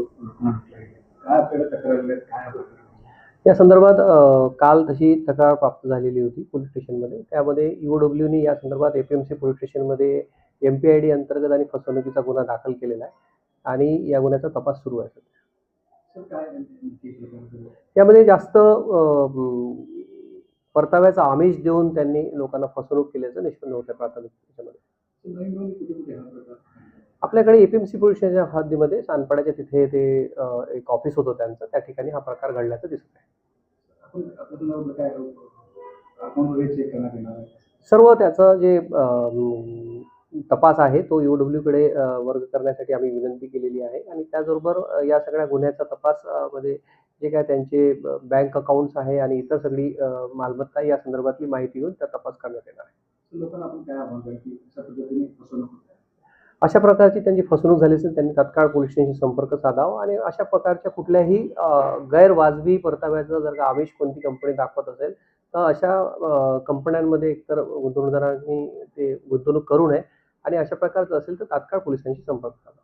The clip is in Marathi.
काय आपल्याला तक्रार आल्या काय प्रकार? या संदर्भात काल तशी तक्रार प्राप्त झालेली होती पोलीस स्टेशनमध्ये. त्यामध्ये ईओडब्ल्यूनी या संदर्भात एपीएमसी पोलीस स्टेशनमध्ये एमपीआयडी अंतर्गत आणि फसवणुकीचा गुन्हा दाखल केलेला आहे आणि या गुन्ह्याचा तपास सुरू आहे. सर काय नेमकी प्रकार? यामध्ये जास्त परताव्याचा आमिष देऊन त्यांनी लोकांना फसवणूक केल्याचं निष्पन्न होतं प्राथमिक त्याच्यामध्ये. नवीन कुठे कुठे हा प्रकार? आपल्याकडे एपीएमसी पोलीस स्टेशनच्या हद्दीमध्ये सानपाड्याच्या तिथे ते एक ऑफिस होतं त्यांचं, त्या ठिकाणी हा प्रकार घडल्याचं दिसत आहे. आपण आपल्याला काय अकाउंट वगैरे चेक करण्यात येणार आहे? सर्व त्याचं जे तपास आहे तो ईओडब्ल्यूकडे वर्ग करण्यासाठी आम्ही विनंती केलेली आहे आणि त्याचबरोबर या सगळ्या गुन्ह्याचा तपास मध्ये जे काय त्यांचे बँक अकाउंट्स आहे आणि इतर सगळी मालमत्ता या संदर्भातली माहिती घेऊन त्या तपास करण्यात येणार आहे. लोकांना आपण काय आव्हान करेल की अशा पद्धतीने फसवणूक होते? अशा प्रकारची त्यांची फसवणूक झाली असेल त्यांनी तात्काळ पोलीस स्टेशनशी संपर्क साधावा आणि अशा प्रकारच्या कुठल्याही गैरवाजवी परताव्याचं जर का आमिष कोणती कंपनी दाखवत असेल तर अशा कंपन्यांमध्ये एकतर गुंतवणूकदारांनी ते गुंतवणूक करू नये आणि अशा प्रकारचं असेल तर तात्काळ पोलिसांशी संपर्क साधावा.